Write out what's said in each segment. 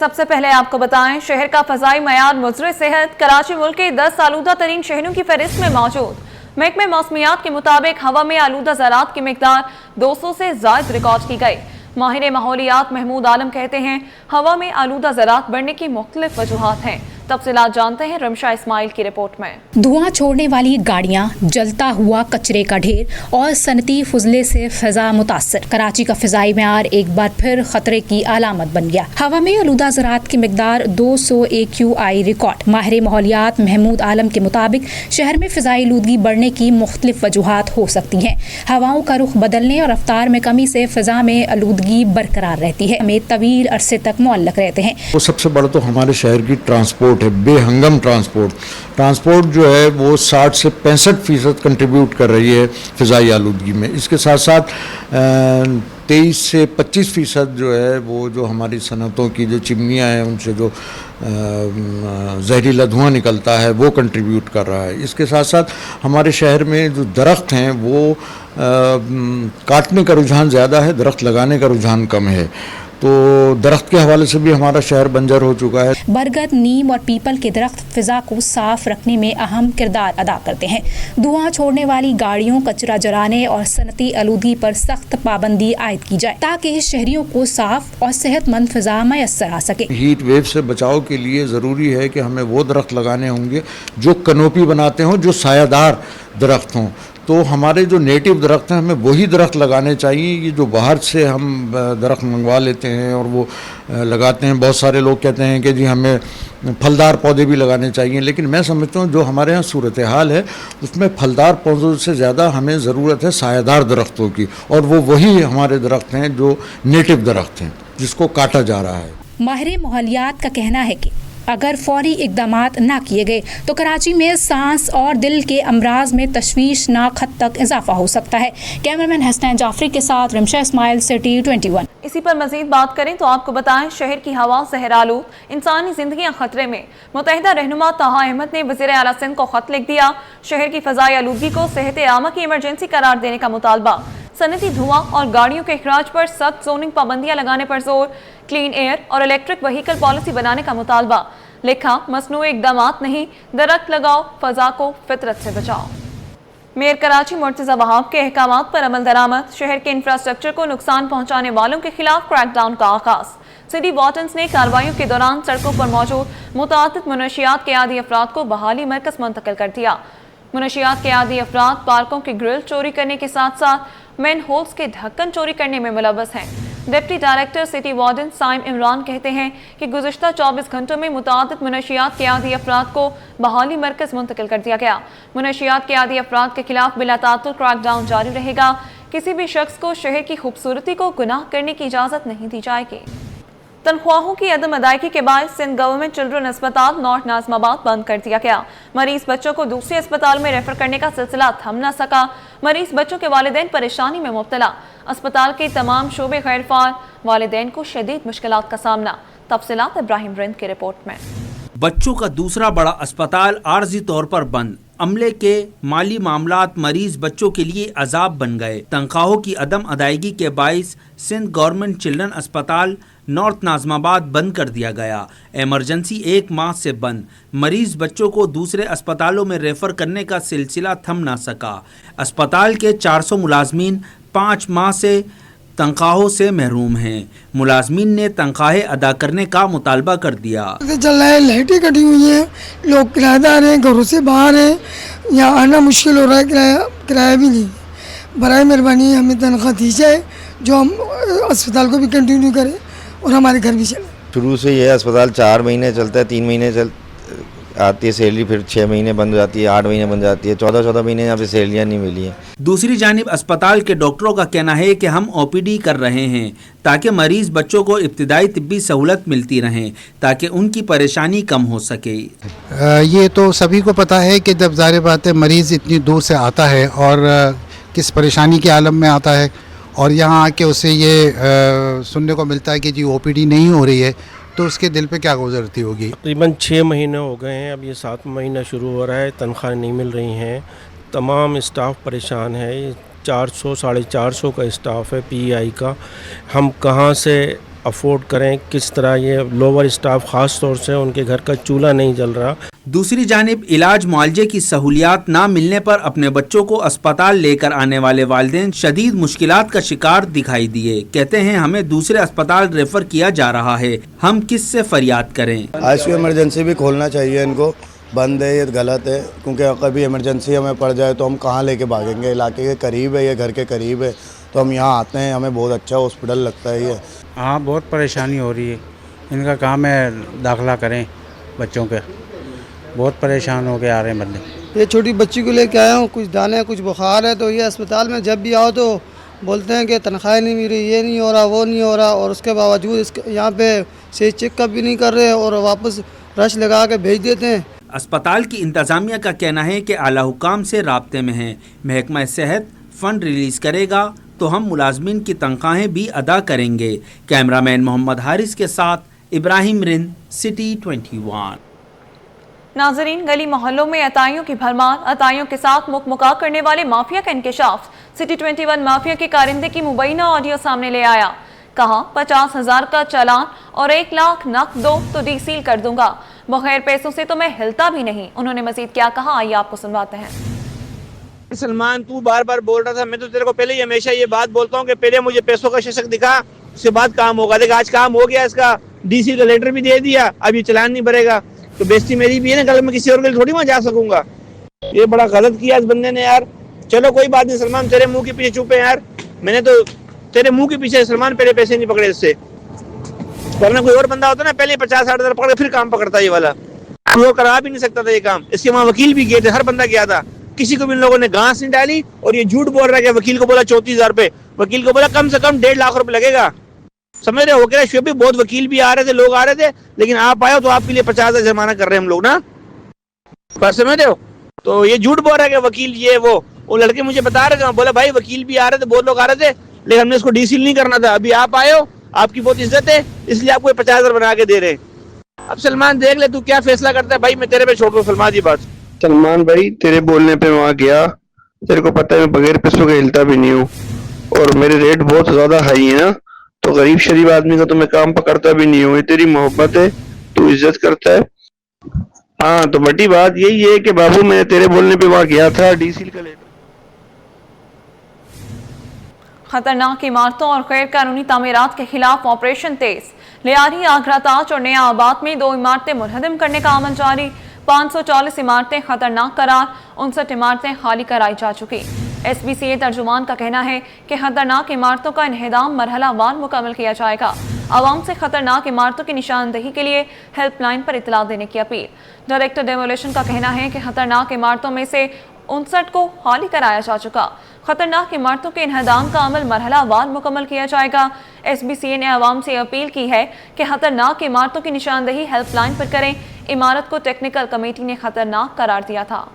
سب سے پہلے آپ کو بتائیں شہر کا فضائی معیار مضر صحت کراچی ملک کے 10 آلودہ ترین شہروں کی فہرست میں موجود۔ محکمہ موسمیات کے مطابق ہوا میں آلودہ ذرات کی مقدار 200 سے زائد ریکارڈ کی گئی۔ ماہر ماحولیات محمود عالم کہتے ہیں ہوا میں آلودہ ذرات بڑھنے کی مختلف وجوہات ہیں۔ تفصیلات جانتے ہیں رمشہ اسماعیل کی رپورٹ میں۔ دھواں چھوڑنے والی گاڑیاں، جلتا ہوا کچرے کا ڈھیر اور صنعتی فضلے سے فضا متاثر۔ کراچی کا فضائی معیار ایک بار پھر خطرے کی علامت بن گیا۔ ہوا میں آلودہ ذرات کی مقدار 200 AQI ریکارڈ۔ ماہر ماحولیات محمود عالم کے مطابق شہر میں فضائی آلودگی بڑھنے کی مختلف وجوہات ہو سکتی ہیں۔ ہواؤں کا رخ بدلنے اور رفتار میں کمی سے فضا میں آلودگی برقرار رہتی ہے، ہمیں طویل عرصے تک معلق رہتے ہیں۔ وہ سب سے بڑا تو ہمارے شہر کی ٹرانسپورٹ ہے، بے ہنگم ٹرانسپورٹ جو ہے وہ 60 سے 65% کنٹریبیوٹ کر رہی ہے فضائی آلودگی میں۔ اس کے ساتھ ساتھ 23 سے 25% جو ہے وہ جو ہماری صنعتوں کی جو چمنیاں ہیں ان سے جو زہریلا دھواں نکلتا ہے وہ کنٹریبیوٹ کر رہا ہے۔ اس کے ساتھ ساتھ ہمارے شہر میں جو درخت ہیں وہ کاٹنے کا رجحان زیادہ ہے، درخت لگانے کا رجحان کم ہے، تو درخت کے حوالے سے بھی ہمارا شہر بنجر ہو چکا ہے۔ برگد، نیم اور پیپل کے درخت فضا کو صاف رکھنے میں اہم کردار ادا کرتے ہیں۔ دھواں چھوڑنے والی گاڑیوں، کچرا جلانے اور صنعتی آلودگی پر سخت پابندی عائد کی جائے تاکہ شہریوں کو صاف اور صحت مند فضا میسر آ سکے۔ ہیٹ ویو سے بچاؤ کے لیے ضروری ہے کہ ہمیں وہ درخت لگانے ہوں گے جو کنوپی بناتے ہوں، جو سایہ دار درخت ہوں۔ تو ہمارے جو نیٹو درخت ہیں ہمیں وہی درخت لگانے چاہیے، یہ جو باہر سے ہم درخت منگوا لیتے ہیں اور وہ لگاتے ہیں۔ بہت سارے لوگ کہتے ہیں کہ جی ہمیں پھلدار پودے بھی لگانے چاہیے، لیکن میں سمجھتا ہوں جو ہمارے ہاں صورتحال ہے اس میں پھلدار پودوں سے زیادہ ہمیں ضرورت ہے سایہ دار درختوں کی، اور وہ وہی ہمارے درخت ہیں جو نیٹو درخت ہیں جس کو کاٹا جا رہا ہے۔ ماہر ماحولیات کا کہنا ہے کہ اگر فوری اقدامات نہ کیے گئے تو کراچی میں سانس اور دل کے امراض میں تشویشناک حد تک اضافہ ہو سکتا ہے۔ کیمرمین حسنین جعفری کے ساتھ رمشہ اسماعیل، سٹی 21۔ اسی پر مزید بات کریں تو آپ کو بتائیں شہر کی ہوا زہرآلود، انسانی زندگیاں خطرے میں۔ متحدہ رہنما طہا احمد نے وزیر اعلیٰ سندھ کو خط لکھ دیا، شہر کی فضائی آلودگی کو صحت عامہ کی ایمرجنسی قرار دینے کا مطالبہ، صنعتی دھواں اور گاڑیوں کے اخراج پر سخت زوننگ پابندیاں لگانے پر زور، کلین ایئر اور الیکٹرک وہیکل پالیسی بنانے کا مطالبہ۔ لکھا مصنوعی اقدامات نہیں، درخت لگاؤ، فضا کو فطرت سے بچاؤ۔ میئر کراچی مرتضی وہاب کے احکامات پر عمل درآمد، شہر کے انفراسٹرکچر کو نقصان پہنچانے والوں کے خلاف کریک ڈاؤن کا آغاز۔ سٹی وارڈنز نے کارروائیوں کے دوران سڑکوں پر موجود متعدد منشیات کے عادی افراد کو بحالی مرکز منتقل کر دیا۔ منشیات کے عادی افراد پارکوں کے گرل چوری کرنے کے ساتھ ساتھ مین ہولز کے ڈھکن چوری کرنے میں ملوث ہیں۔ ڈپٹی ڈائریکٹر سٹی وارڈن سائم عمران کہتے ہیں کہ گزشتہ 24 گھنٹوں میں متعدد منشیات کے عادی افراد کو بحالی مرکز منتقل کر دیا گیا۔ منشیات کے عادی افراد کے خلاف بلا تعطل کریک ڈاؤن جاری رہے گا۔ کسی بھی شخص کو شہر کی خوبصورتی کو گناہ کرنے کی اجازت نہیں دی جائے گی۔ تنخواہوں کی عدم ادائیگی کے باعث سندھ گورنمنٹ چلڈرن اسپتال نارتھ ناظم آباد بند کر دیا گیا۔ مریض بچوں کو دوسرے اسپتال میں ریفر کرنے کا سلسلہ تھم نہ سکا، مریض بچوں کے والدین پریشانی میں مبتلا۔ اسپتال کے تمام شعبے غیر فعال، والدین کو شدید مشکلات کا سامنا۔ تفصیلات ابراہیم رند کی رپورٹ میں۔ بچوں کا دوسرا بڑا اسپتال عارضی طور پر بند، عملے کے مالی معاملات مریض بچوں کے لیے عذاب بن گئے۔ تنخواہوں کی عدم ادائیگی کے باعث سندھ گورنمنٹ چلڈرن اسپتال نارتھ ناظم آباد بند کر دیا گیا۔ ایمرجنسی 1 ماہ سے بند، مریض بچوں کو دوسرے اسپتالوں میں ریفر کرنے کا سلسلہ تھم نہ سکا۔ اسپتال کے 400 ملازمین 5 ماہ سے تنخواہوں سے محروم ہیں۔ ملازمین نے تنخواہیں ادا کرنے کا مطالبہ کر دیا۔ چل رہا ہے، لائٹیں کٹی ہوئی ہیں، لوگ کرایہ دار ہیں، گھروں سے باہر ہیں، یہاں آنا مشکل ہو رہا ہے، کرایہ بھی نہیں۔ برائے مہربانی ہمیں تنخواہ دی جائے جو ہم اسپتال کو بھی کنٹینیو کریں اور ہمارے گھر بھی چلیں۔ شروع سے یہ اسپتال 4 مہینے چلتا ہے، 3 مہینے آتی ہے سیلری، پھر 6 مہینے بند ہو جاتی ہے، 8 مہینے بند ہو جاتی ہے، 14 مہینے یہاں پہ سیلریاں نہیں ملی ہیں۔ دوسری جانب اسپتال کے ڈاکٹروں کا کہنا ہے کہ ہم OPD کر رہے ہیں تاکہ مریض بچوں کو ابتدائی طبی سہولت ملتی رہیں تاکہ ان کی پریشانی کم ہو سکے۔ یہ تو سبھی کو پتہ ہے کہ جب ظاہر بات ہے مریض اتنی دور سے آتا ہے اور کس پریشانی کے عالم میں آتا ہے، اور یہاں آ کے اسے یہ سننے کو ملتا ہے کہ جی OPD نہیں ہو رہی ہے، تو اس کے دل پہ کیا گزرتی ہوگی۔ تقریباً 6 مہینے ہو گئے ہیں، اب یہ 7واں مہینہ شروع ہو رہا ہے، تنخواہ نہیں مل رہی ہیں، تمام اسٹاف پریشان ہے۔ 400 450 کا اسٹاف ہے PI کا، ہم کہاں سے अफोर्ड करें, किस तरह ये लोअर स्टाफ ख़ास तौर से उनके घर का चूल्हा नहीं जल रहा। दूसरी जानिब इलाज मुआलजे की सहूलियात ना मिलने पर अपने बच्चों को अस्पताल लेकर आने वाले वालिदैन शदीद मुश्किलात का शिकार दिखाई दिए। कहते हैं हमें दूसरे अस्पताल रेफर किया जा रहा है, हम किस से फरियाद करें। आईसीयू इमरजेंसी भी खोलना चाहिए इनको, बंद है ये गलत है, क्योंकि कभी इमरजेंसी हमें पड़ जाए तो हम कहाँ लेके भागेंगे। इलाके के करीब है, ये घर के करीब है, तो हम यहाँ आते हैं, हमें बहुत अच्छा हॉस्पिटल लगता है ये। हाँ बहुत परेशानी हो रही है, इनका काम है दाखिला करें बच्चों के, बहुत परेशान हो के आ रहे हैं बंदे। ये छोटी बच्ची को लेके आया हूँ, कुछ दाने कुछ बुखार है, तो ये अस्पताल में जब भी आओ तो बोलते हैं कि तनख्वाह नहीं मिल रही, ये नहीं हो रहा, वो नहीं हो रहा, और उसके बावजूद इसके यहाँ पे सही चेकअप भी नहीं कर रहे और वापस रश लगा के भेज देते हैं। अस्पताल की इंतज़ामिया का कहना है कि आला हुकाम से राब्ते में हैं। महकमा सेहत फ़ंड रिलीज़ करेगा तो हम मुलाजमीन की तनख्वाहें भी अदा करेंगे। कैमरामैन मोहम्मद हारिस के साथ इब्राहिम रिंद, सिटी 21। नाजरीन, गली मोहल्लों में अताइयों की भरमार, अताइयों के साथ मुकमुका करने वाले माफिया का इंकशाफ। सिटी 21 माफिया के कारिंदे की मुबैना ऑडियो सामने ले आया। कहा 50,000 का चालान और 1 लाख नकद दो तो डीसील कर दूंगा, बगैर पैसों से तो मैं हिलता भी नहीं। उन्होंने मजीद क्या कहा, आइए आपको सुनवाते हैं। सलमान, तू बार बार बोल रहा था, मैं तो तेरे को पहले ही हमेशा ये बात बोलता हूँ कि पहले मुझे पैसों का शीर्षक दिखा, उसके बाद काम होगा। देख आज काम हो गया, इसका डीसी का लेटर भी दे दिया, अब ये चालान नहीं भरेगा तो बेइज्जती मेरी भी है ना, कल मैं किसी और के लिए थोड़ी वहाँ जा सकूंगा। ये बड़ा गलत किया इस बंदे ने यार। चलो कोई बात नहीं सलमान, तेरे मुंह के पीछे चुप है यार, मैंने तो तेरे मुंह के पीछे सलमान पहले पैसे नहीं पकड़े इससे, वरना कोई और बंदा होता ना पहले 50-60 पकड़ फिर काम पकड़ता ये वाला। वो करा भी नहीं सकता था ये काम, इसके वहाँ वकील भी गए थे, हर बंदा गया था, किसी को भी इन लोगों ने घास नहीं डाली। और ये झूठ बोल रहा है कि वकील को बोला 34,000 रुपए, वकील को बोला कम से कम 1.5 लाख रुपए लगेगा। समझ रहे हो, कह रहे भी बहुत वकील भी आ रहे थे, लोग आ रहे थे, लेकिन आप आए हो तो आपके लिए 50,000 जुर्माना कर रहे हैं हम लोग ना, बस समझ रहे हो। तो ये झूठ बोल रहा है कि वकील ये वो लड़के मुझे बता रहे थे, बोले भाई वकील भी आ रहे थे, बहुत लोग आ रहे थे, लेकिन हमने इसको डीसील नहीं करना था। अभी आप आए हो, आपकी बहुत इज्जत है, इसलिए आपको 50,000 बना के दे रहे हैं। अब सलमान देख ले तू क्या फैसला करता है। भाई मैं तेरे पे छोड़ दूं सलमान जी बात। सलमान भाई तेरे बोलने पे वहाँ गया, तेरे को पता है मैं बगैर पैसों के हिलता भी नहीं हूँ, और मेरे रेट बहुत ज्यादा हाई है ना, तो गरीब शरीफ आदमी का तो मैं काम पकड़ता भी नहीं हूँ। ये तेरी मोहब्बत है, तू इज्जत करता है। हाँ तो बड़ी बात यही है कि बाबू मैं तेरे बोलने पे वहाँ गया था, डीसील का लेटर। खतरनाक इमारतों और गैर कानूनी तामीरात के खिलाफ ऑपरेशन तेज। लियारी, आगरा ताज और नया आबाद में 2 इमारतें मुनहदम करने का अमल जारी। 540 इमारतें खतरनाक करार, 59 इमारतें खाली कराई जा चुकी। SBCA तर्जुमान का कहना है कि खतरनाक इमारतों का इन्हेदाम मरहलावार मुकम्मल किया जाएगा। आवाम से खतरनाक इमारतों की निशानदही के लिए हेल्पलाइन पर इतला देने की अपील। डायरेक्टर डेमोलेशन का कहना है कि खतरनाक इमारतों में से 59 को खाली कराया जा चुका। खतरनाक इमारतों के इन्हेदाम का अमल मरहलावार मुकम्मल किया जाएगा। SBCA ने आवाम से अपील की है कि खतरनाक इमारतों की निशानदही हेल्पलाइन पर करें। इमारत को टेक्निकल कमेटी ने खतरनाक करार दिया था।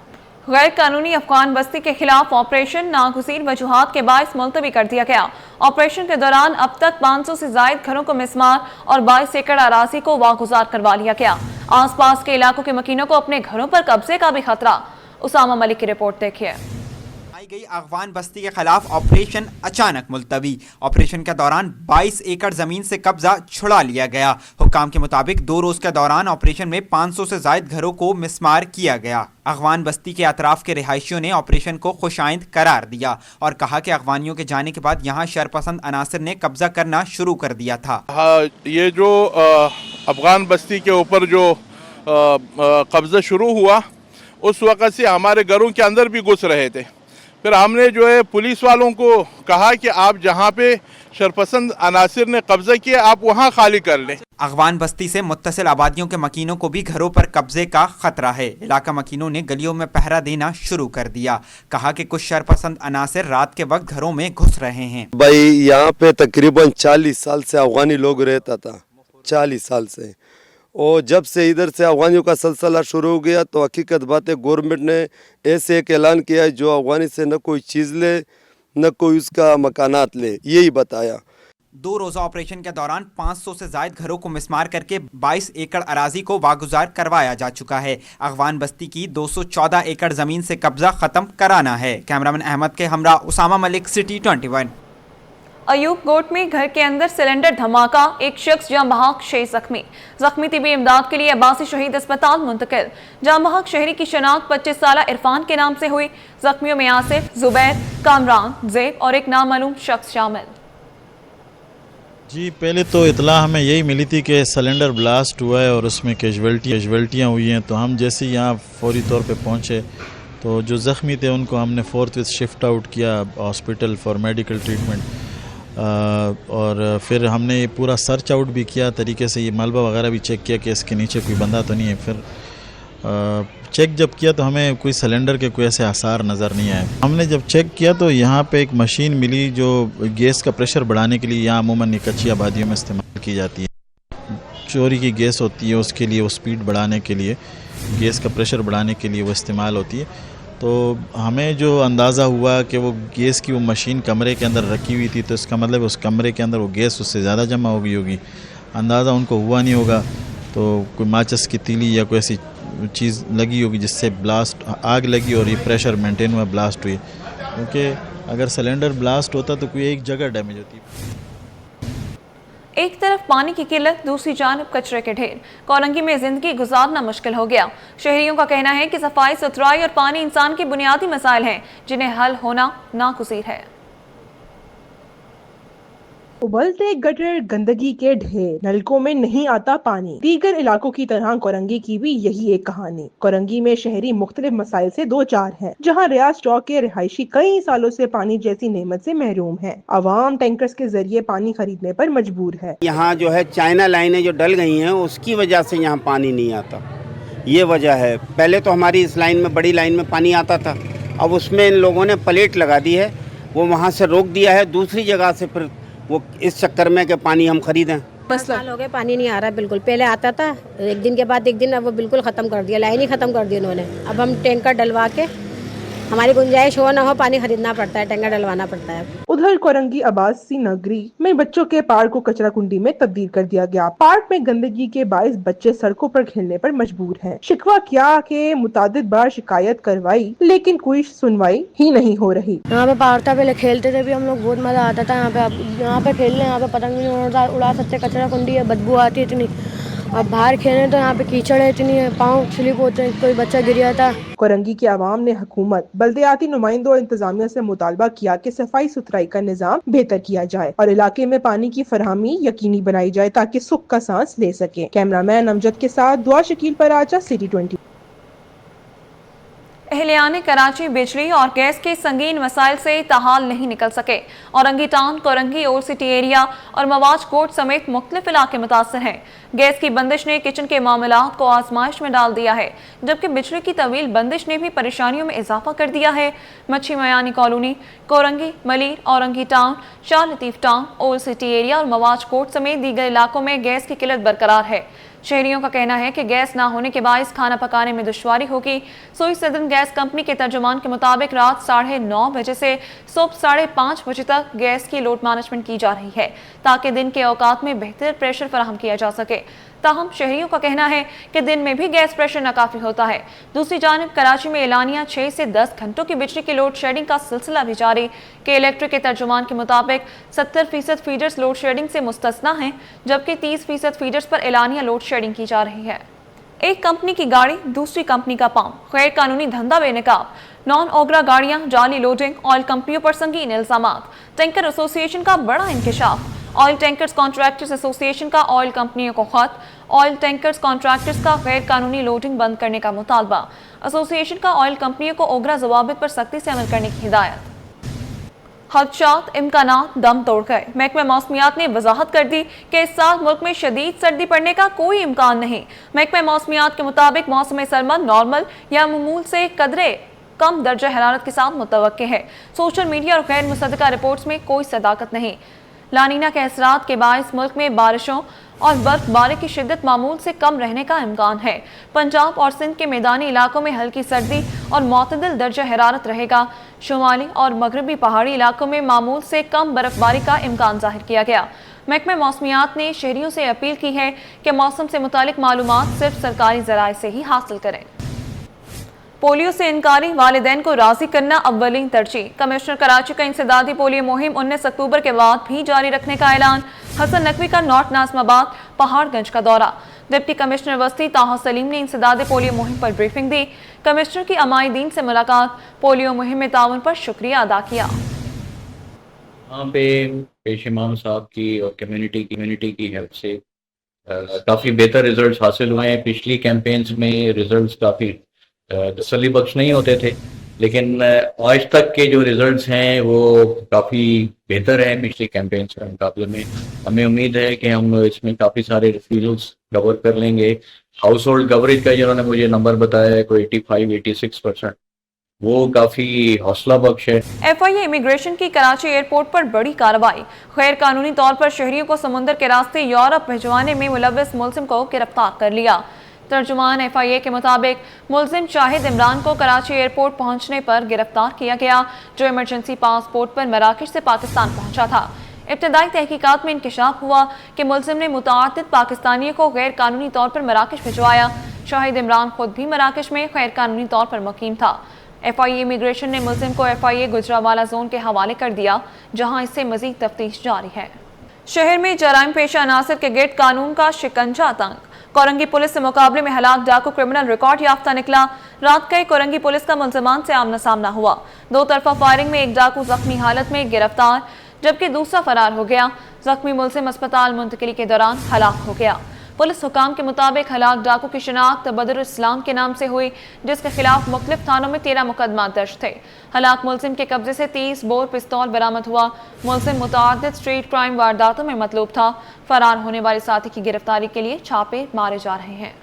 गैर कानूनी अफगान बस्ती के खिलाफ ऑपरेशन नागुज़ीर वजूहात के बायस मुलतवी कर दिया गया। ऑपरेशन के दौरान अब तक 500 से जायद घरों को मिस्मार और 22 एकड़ अराजी को वागुजार करवा लिया गया। आसपास के इलाकों के मकीनों को अपने घरों पर कब्जे का भी खतरा। उसामा मलिक की रिपोर्ट देखिए। गई अफगान बस्ती के खिलाफ ऑपरेशन अचानक मुलतवी। ऑपरेशन के दौरान 22 एकड़ जमीन से कब्जा छुड़ा लिया गया। हुक्काम के मुताबिक 2 रोज के दौरान ऑपरेशन में 500 से जायद घरों को मिस्मार किया गया। अफगान बस्ती के अतराफ के रिहायशियों ने ऑपरेशन को खुशाइंद करार दिया और कहा कि अफगानियों के जाने के बाद यहाँ शरपसंद अनासर ने कब्जा करना शुरू कर दिया था। हाँ, ये जो अफगान बस्ती के ऊपर जो कब्जा शुरू हुआ उस वक़्त से हमारे घरों के अंदर भी घुस रहे थे। फिर हमने जो है पुलिस वालों को कहा कि आप जहाँ पे शरपसंद अनासिर ने कब्जा किया आप वहाँ खाली कर लें। अफगान बस्ती से मुत्तसिल आबादियों के मकीनों को भी घरों पर कब्जे का खतरा है। इलाका मकीनों ने गलियों में पहरा देना शुरू कर दिया। कहा कि कुछ शरपसंद अनासिर रात के वक्त घरों में घुस रहे हैं। भाई यहाँ पे तकरीबन 40 साल से अफगानी लोग रहता था, 40 साल से, और जब से इधर से अफगानियों का सिलसिला शुरू हो गया तो हकीकत बात है गवर्नमेंट ने ऐसे एक ऐलान किया है जो अफगानी से न कोई चीज़ ले न कोई उसका मकानात ले, यही बताया। 2 रोज़ा ऑपरेशन के दौरान 500 से जायद घरों को मिस्मार करके 22 एकड़ अराजी को वागुजार करवाया जा चुका है। अफगान बस्ती की 214 एकड़ ज़मीन से कब्जा ख़त्म कराना है। कैमरामैन अहमद के हमरा उसामा मलिक, सिटी 21। ایوب گوٹ میں گھر کے اندر سلنڈر دھماکہ، ایک شخص جاں بحق، 6 زخمی۔ زخمی طبی امداد کے لیے عباسی شہید اسپتال منتقل۔ جاں بحق شہری کی شناخت 25 سالہ عرفان کے نام سے ہوئی۔ زخمیوں میں آصف، زبیر، کامران، زیب اور ایک نامعلوم شخص شامل۔ جی پہلے تو اطلاع ہمیں یہی ملی تھی کہ سلنڈر بلاسٹ ہوا ہے اور اس میں کیجویلٹیاں ہوئی ہیں، تو ہم جیسے یہاں فوری طور پہ پہنچے تو جو زخمی تھے ان کو ہم نے فورتھ شفٹ آؤٹ کیا ہاسپٹل فار میڈیکل ٹریٹمنٹ، اور پھر ہم نے یہ پورا سرچ آؤٹ بھی کیا طریقے سے، یہ ملبہ وغیرہ بھی چیک کیا کہ اس کے نیچے کوئی بندہ تو نہیں ہے۔ پھر چیک جب کیا تو ہمیں کوئی سلنڈر کے کوئی ایسے آثار نظر نہیں آئے۔ ہم نے جب چیک کیا تو یہاں پہ ایک مشین ملی جو گیس کا پریشر بڑھانے کے لیے یہاں عموماً کچی آبادیوں میں استعمال کی جاتی ہے۔ چوری کی گیس ہوتی ہے، اس کے لیے وہ سپیڈ بڑھانے کے لیے، گیس کا پریشر بڑھانے کے لیے وہ استعمال ہوتی ہے۔ تو ہمیں جو اندازہ ہوا کہ وہ گیس کی وہ مشین کمرے کے اندر رکھی ہوئی تھی، تو اس کا مطلب اس کمرے کے اندر وہ گیس اس سے زیادہ جمع ہو گئی ہوگی، اندازہ ان کو ہوا نہیں ہوگا، تو کوئی ماچس کی تیلی یا کوئی ایسی چیز لگی ہوگی جس سے بلاسٹ آگ لگی اور یہ پریشر مینٹین ہوا، بلاسٹ ہوئی۔ کیونکہ اگر سلنڈر بلاسٹ ہوتا تو کوئی ایک جگہ ڈیمیج ہوتی۔ ایک طرف پانی کی قلت، دوسری جانب کچرے کے ڈھیر، کورنگی میں زندگی گزارنا مشکل ہو گیا۔ شہریوں کا کہنا ہے کہ صفائی ستھرائی اور پانی انسان کے بنیادی مسائل ہیں جنہیں حل ہونا ناگزیر ہے۔ ابلتے گٹر، گندگی کے ڈھیر، نلکوں میں نہیں آتا پانی۔ دیگر علاقوں کی طرح کورنگی کی بھی یہی ایک کہانی۔ کورنگی میں شہری مختلف مسائل سے دو چار ہیں، جہاں ریاض چوک کے رہائشی کئی سالوں سے پانی جیسی نعمت سے محروم ہیں۔ عوام ٹینکرز کے ذریعے پانی خریدنے پر مجبور ہے۔ یہاں جو ہے چائنا لائنیں جو ڈل گئی ہیں اس کی وجہ سے یہاں پانی نہیں آتا، یہ وجہ ہے۔ پہلے تو ہماری اس لائن میں، بڑی لائن میں پانی آتا تھا، اب اس میں ان لوگوں نے پلیٹ لگا دی ہے، وہ وہاں سے روک دیا ہے، دوسری جگہ سے پھر وہ اس چکر میں کہ پانی ہم خریدیں۔ 5 سال ہو گئے پانی نہیں آ رہا بالکل، پہلے آتا تھا ایک دن کے بعد ایک دن، اب وہ بالکل ختم کر دیا، لائن ہی ختم کر دی انہوں نے۔ اب ہم ٹینکر ڈلوا کے، ہماری گنجائش ہو نہ ہو پانی خریدنا پڑتا ہے، ٹینکر ڈلوانا پڑتا ہے۔ ادھر کورنگی عباسی نگری میں بچوں کے پارک کو کچرا کنڈی میں تبدیل کر دیا گیا۔ پارک میں گندگی کے باعث بچے سڑکوں پر کھیلنے پر مجبور ہیں۔ شکوہ کیا کہ متعدد بار شکایت کروائی لیکن کوئی سنوائی ہی نہیں ہو رہی۔ یہاں پہ پارک تھا، پہلے کھیلتے تھے بھی ہم لوگ، بہت مزہ آتا تھا یہاں پہ کھیلنے، یہاں پہ پتنگ نہیں اڑا سکتے، کچرا کنڈی ہے، بدبو آتی ہے اتنی، اب باہر کھیلیں تو یہاں پہ کیچڑ ہے اتنی، پاؤں سلپ ہوتے ہیں، کوئی بچہ گر جاتا۔ کورنگی کے عوام نے حکومت، بلدیاتی نمائندوں اور انتظامیہ سے مطالبہ کیا کہ صفائی ستھرائی کا نظام بہتر کیا جائے اور علاقے میں پانی کی فراہمی یقینی بنائی جائے تاکہ سکھ کا سانس لے سکیں۔ کیمرہ مین امجد کے ساتھ دعا شکیل پراچا، سٹی 20۔ اہلیان کراچی بجلی اور گیس کے سنگین مسائل سے تاحال نہیں نکل سکے۔ Orangi town, Korangi old city area اور مواج کوٹ سمیت مختلف علاقے متاثر ہیں۔ گیس کی بندش نے کچن کے معاملات کو آزمائش میں ڈال دیا ہے، جبکہ بجلی کی طویل بندش نے بھی پریشانیوں میں اضافہ کر دیا ہے۔ مچھی میانی کالونی، کورنگی، ملیر، اورنگی ٹاؤن، شاہ لطیف ٹاؤن، اولڈ سٹی ایریا اور مواج کوٹ سمیت دیگر علاقوں میں گیس کی قلت برقرار ہے۔ شہریوں کا کہنا ہے کہ گیس نہ ہونے کے باعث کھانا پکانے میں دشواری ہوگی۔ سوئی سدرن گیس کمپنی کے ترجمان کے مطابق رات 9:30 بجے سے صبح 5:30 بجے تک گیس کی لوڈ مینجمنٹ کی جا رہی ہے تاکہ دن کے اوقات میں بہتر پریشر فراہم کیا جا سکے۔ تاہم شہریوں کا کہنا ہے کہ دن میں بھی گیس پریشر ناکافی ہوتا ہے۔ دوسری جانب کراچی میں اعلانیہ 6 سے 10 گھنٹوں کی بجلی کی لوڈ شیڈنگ کا سلسلہ بھی جاری۔ کہ الیکٹرک کے ترجمان کے مطابق 70% فیڈرز لوڈ شیڈنگ سے مستثنی ہیں، جبکہ 30% فیڈرز پر اعلانیہ لوڈ شیڈنگ کی جا رہی ہے۔ ایک کمپنی کی گاڑی دوسری کمپنی کا پمپ، غیر قانونی دھندا بے نقاب، نان اوگرا گاڑیاں، جعلی لوڈنگ، آئل کمپنیوں پر سنگین الزامات۔ ٹینکر ایسوسی ایشن کا بڑا انکشاف، آئل ٹینکرز کانٹریکٹرز ایسوسی ایشن کا آئل کمپنیوں کو خط، آئل ٹینکرز کانٹریکٹرز کا غیر قانونی لوڈنگ بند کرنے کا مطالبہ۔ ایسوسی ایشن کا آئل کمپنیوں کو اوگرا ضوابط پر سختی سے عمل کرنے کی ہدایت۔ خدشات، امکانات دم توڑ گئے۔ محکمہ موسمیات نے وضاحت کر دی کہ اس سال ملک میں شدید سردی پڑنے کا کوئی امکان نہیں۔ محکمہ موسمیات کے مطابق موسم سرما نارمل یا معمول سے قدرے کم درجہ حرارت کے ساتھ متوقع ہے۔ سوشل میڈیا اور غیر مصدقہ رپورٹس میں کوئی صداقت نہیں۔ لانینا کے اثرات کے باعث ملک میں بارشوں اور برف باری کی شدت معمول سے کم رہنے کا امکان ہے۔ پنجاب اور سندھ کے میدانی علاقوں میں ہلکی سردی اور معتدل درجہ حرارت رہے گا۔ شمالی اور مغربی پہاڑی علاقوں میں معمول سے کم برف باری کا امکان ظاہر کیا گیا۔ محکمہ موسمیات نے شہریوں سے اپیل کی ہے کہ موسم سے متعلق معلومات صرف سرکاری ذرائع سے ہی حاصل کریں۔ पोलियो से इनकारी वालिदैन को राजी करना अव्वलीन तरजीह। कमिश्नर कराची का इंसदादी पोलियो मुहिम 19 अक्टूबर के बाद भी जारी रखने का ऐलान। हसन नकवी का नॉर्थ नाज़िमाबाद पहाड़गंज का दौरा। डिप्टी कमिश्नर वस्ती ताहा सलीम ने इंसदादी पोलियो मुहिम पर ब्रीफिंग दी। कमिश्नर की अमायदीन से मुलाकात, पोलियो मुहिम में ताउन पर शुक्रिया अदा किया। यहाँ पे पेश इमाम साहब की और कम्युनिटी की हेल्प से काफ़ी बेहतर रिजल्ट्स हासिल हुए हैं। पिछली कैंपेन्स में रिजल्ट्स काफ़ी तसल्ली बख्श नहीं होते थे, लेकिन आज तक के जो रिजल्ट्स हैं वो काफ़ी बेहतर हैं पिछली कैंपेन्स के मुकाबले में। हमें उम्मीद है कि हम इसमें काफ़ी सारे फील्ड्स कवर कर लेंगे। हाउस होल्ड कवरेज का जिन्होंने मुझे नंबर बताया है कोई 85-86%, वो काफ़ी हौसला बख्श है। FIA इमिग्रेशन की कराची एयरपोर्ट पर बड़ी कार्रवाई। गैर कानूनी तौर पर शहरियों को समुद्र के रास्ते यूरोप भिजवाने में मुलव्वस मुलजिम को गिरफ्तार कर लिया। तर्जुमान FIA के मुताबिक मुलजिम शाहिद इमरान को कराची एयरपोर्ट पहुंचने पर गिरफ्तार किया गया, जो इमरजेंसी पासपोर्ट पर मराकश से पाकिस्तान पहुंचा था। इब्तदाई तहकीकात में इंकशाफ हुआ कि मुलजिम ने मुतअद्दिद पाकिस्तानियों को गैर कानूनी तौर पर मराकश भिजवाया। शाहिद इमरान खुद भी मराकश में गैर कानूनी तौर पर मुकीम था। FIA इमिग्रेशन ने मुलजिम को FIA गुजरावाला जोन के हवाले कर दिया, जहां इससे मजीद तफ्तीश जारी है। शहर में जराइम पेशा अनासर के गिरद कानून का शिकंजा तंग। कोरंगी पुलिस से मुकाबले में हलाक डाकू क्रिमिनल रिकॉर्ड याफ्ता निकला। रात का कोरंगी पुलिस का मुलजमान से आमना सामना हुआ। दो तरफा फायरिंग में एक डाकू जख्मी हालत में गिरफ्तार, जबकि दूसरा फरार हो गया। जख्मी मुलजिम अस्पताल मुंतकिली के दौरान हलाक हो गया। पुलिस हुकाम के मुताबिक हलाक डाकू की शिनाख्त बदरुल इस्लाम के नाम से हुई, जिसके खिलाफ मुख्तलिफ थानों में 13 मुकदमा दर्ज थे। हलाक मुलजिम के कब्जे से 30 बोर पिस्तौल बरामद हुआ। मुलजिम मुतअद्दिद स्ट्रीट क्राइम वारदातों में मतलूब था। फरार होने वाले साथी की गिरफ्तारी के लिए छापे मारे जा रहे हैं।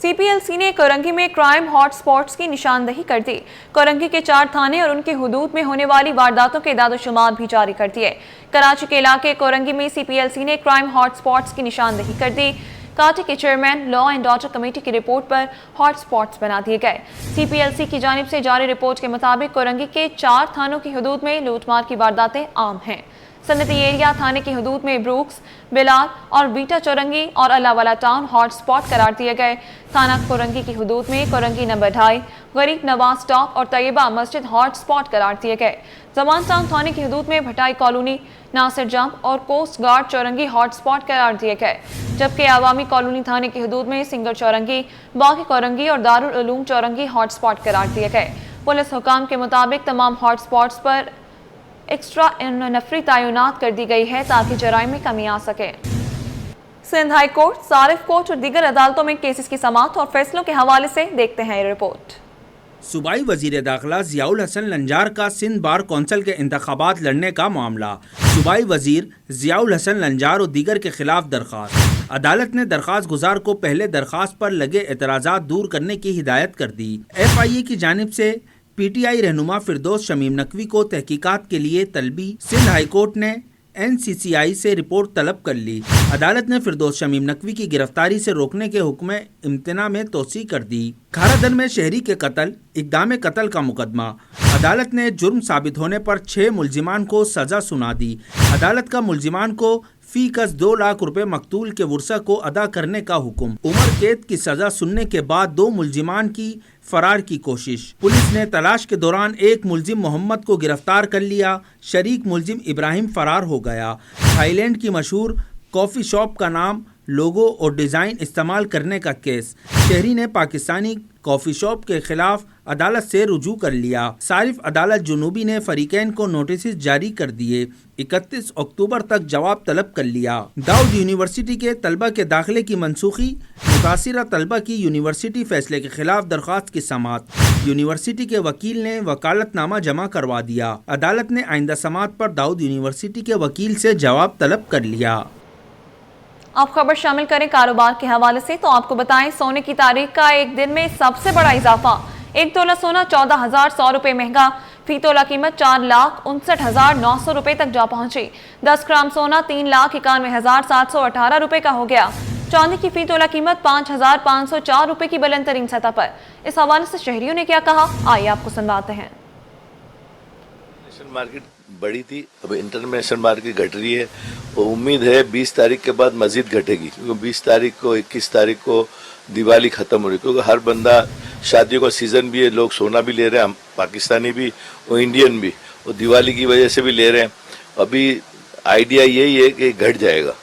CPLC ने कोरंगी में क्राइम हॉटस्पॉट्स की निशानदही कर दी। कोरंगी के 4 थाने और उनके हुदूद में होने वाली वारदातों के दादोशुमार भी जारी कर दिए। कराची के इलाके कोरंगी में CPLC ने क्राइम हॉटस्पॉट्स की निशानदही कर दी। काटी के chairman law and order committee की रिपोर्ट पर हॉटस्पॉट्स बना दिए गए। CPLC की जानिब से जारी रिपोर्ट के मुताबिक कोरंगी के 4 थानों की हुदूद में लूटमार की वारदातें आम हैं। सनती एरिया थाने की हुदूद में ब्रूक्स, बिलाल और बीटा चौरंगी और अल्लाहवाला टाउन हॉटस्पॉट करार दिए गए। थाना कोरंगी की हुदूद में कोरंगी नंबर 2.5, गरीब नवाज स्टॉप और तैयबा मस्जिद हॉटस्पॉट करार दिए गए। जमान टाउन थाने की हुदूद में भटाई कॉलोनी, नासिर जंप और कोस्ट गार्ड चौरंगी हॉटस्पॉट करार दिए गए, जबकि आवामी कॉलोनी थाने की हुदूद में सिंगर चौरंगी, बागी कोरंगी और दारुल उलूम चौरंगी हॉटस्पॉट करार दिए गए। पुलिस हुकाम के मुताबिक तमाम हॉटस्पॉट्स पर एक्स्ट्रा नफरी तैनात कर दी गई है ताकि जराइम में कमी आ सके। सिंध हाई कोर्ट, सारिफ कोर्ट और दीगर अदालतों में केसेस की समाअत और फैसलों के हवाले से देखते हैं ये रिपोर्ट। सूबाई वजीर दाखिला जियाउल हसन लंजार का सिंध बार कौंसिल के इंतखाबात लड़ने का मामला। सूबाई वजीर जियाउल हसन लंजार और दीगर के खिलाफ दरख्वास्त। अदालत ने दरख्वास्त गुजार को पहले दरख्वास्त पर लगे एतराज़ात दूर करने की हिदायत कर दी। FIA की जानिब से PTI रहनुमा फिरदौस शमीम नकवी को तहकीकात के लिए तलबी। सिंध हाई कोर्ट ने NCCI से रिपोर्ट तलब कर ली। अदालत ने फिरदौस शमीम नकवी की गिरफ्तारी से रोकने के हुक्म इम्तना में तोसी कर दी। खारादन में शहरी के कत्ल, इक़दाम कत्ल का मुकदमा। अदालत ने जुर्म साबित होने पर 6 मुलजिमान को सज़ा सुना दी। अदालत का मुलजिमान को फी कस 2 लाख रुपए मकतूल के वर्सा को अदा करने का हुक्म। उम्र कैद की सज़ा सुनने के बाद 2 मुलजिमान की फरार की कोशिश। पुलिस ने तलाश के दौरान एक मुलजिम मोहम्मद को गिरफ्तार कर लिया। शरीक मुलजिम इब्राहिम फरार हो गया। थाईलैंड की मशहूर कॉफ़ी शॉप का नाम, लोगो और डिज़ाइन इस्तेमाल करने का केस। शहरी ने पाकिस्तानी कॉफ़ी शॉप के खिलाफ अदालत से रुजू कर लिया। सारिफ अदालत जुनूबी ने फरीकैन को नोटिस जारी कर दिए। 31 अक्टूबर तक जवाब तलब कर लिया। दाऊद यूनिवर्सिटी के तलबा के दाखिले की मनसूखी। मुतासिरा तलबा की यूनिवर्सिटी फैसले के खिलाफ दरख्वास्त की समाअत। यूनिवर्सिटी के वकील ने वकालतनामा जमा करवा दिया। अदालत ने आइंदा समाअत पर दाऊद यूनिवर्सिटी के वकील से जवाब तलब कर लिया। आप खबर शामिल करें कारोबार के हवाले से, तो आपको बताएं सोने की तारीख का एक दिन में सबसे बड़ा इजाफा। 1 तोला सोना 14,100 रुपये महंगा। फी तोला कीमत 4,59,900 रुपये तक जा पहुंची। 10 ग्राम सोना 3,91,718 रुपये का हो गया। चांदी की फी तोला कीमत 5,504 रुपये की बुलंद तरीन सतह पर। इस हवाले से शहरियों ने क्या कहा, आइए आपको सुनवाते हैं। मार्केट बढ़ी थी, अब इंटरनेशनल मार्केट घट रही है और उम्मीद है 20 तारीख के बाद मजीद घटेगी, क्योंकि 20 तारीख को 21 तारीख को दिवाली ख़त्म हो रही है, क्योंकि हर बंदा शादियों का सीज़न भी है, लोग सोना भी ले रहे हैं, हम पाकिस्तानी भी और इंडियन भी, और दिवाली की वजह से भी ले रहे हैं। अभी आइडिया यही है कि घट जाएगा,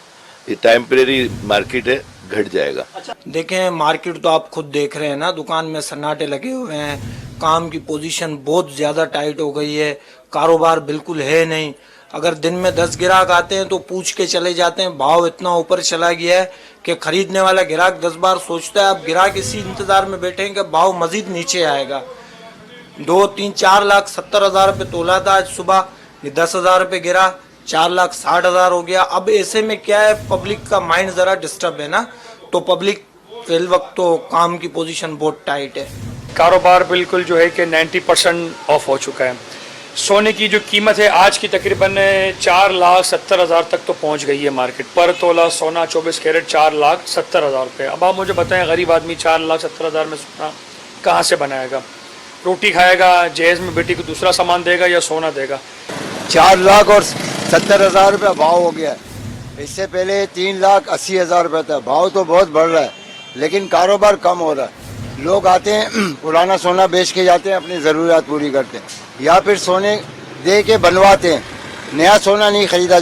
ये टेम्परेरी मार्केट है, घट जाएगा। देखें मार्केट तो आप खुद देख रहे हैं ना, दुकान में सन्नाटे लगे हुए हैं, काम की पोजीशन बहुत ज़्यादा टाइट हो गई है, कारोबार बिल्कुल है नहीं। अगर दिन में 10 ग्राहक आते हैं तो पूछ के चले जाते हैं, भाव इतना ऊपर चला गया है कि खरीदने वाला ग्राहक 10 बार सोचता है। अब ग्राहक इसी इंतज़ार में बैठे हैं कि भाव मज़ीद नीचे आएगा। 2-3-4,70,000 रुपये तोला था आज सुबह, ये 10,000 रुपये गिरा, 4,60,000 हो गया। अब ऐसे में क्या है, पब्लिक का माइंड ज़रा डिस्टर्ब है ना, तो पब्लिक फिल वक्त तो काम की पोजीशन बहुत टाइट है। कारोबार बिल्कुल जो है कि 90% ऑफ हो चुका है। सोने की जो कीमत है आज की तकरीबन 4,70,000 तक तो पहुंच गई है मार्केट पर। तोला सोना 24 कैरेट 4,70,000 रुपये। अब आप मुझे बताएं, गरीब आदमी 4,70,000 में सोना कहाँ से बनाएगा? रोटी खाएगा, जहेज में बेटी को दूसरा सामान देगा या सोना देगा? 4,70,000 रुपये भाव हो गया है। इससे पहले 3,80,000 रुपये था। भाव तो बहुत बढ़ रहा है लेकिन कारोबार कम हो रहा है। लोग आते हैं पुराना सोना बेच के जाते हैं, अपनी ज़रूरियात पूरी करते हैं, या फिर सोने दे के बनवाते हैं, नया सोना नहीं खरीदा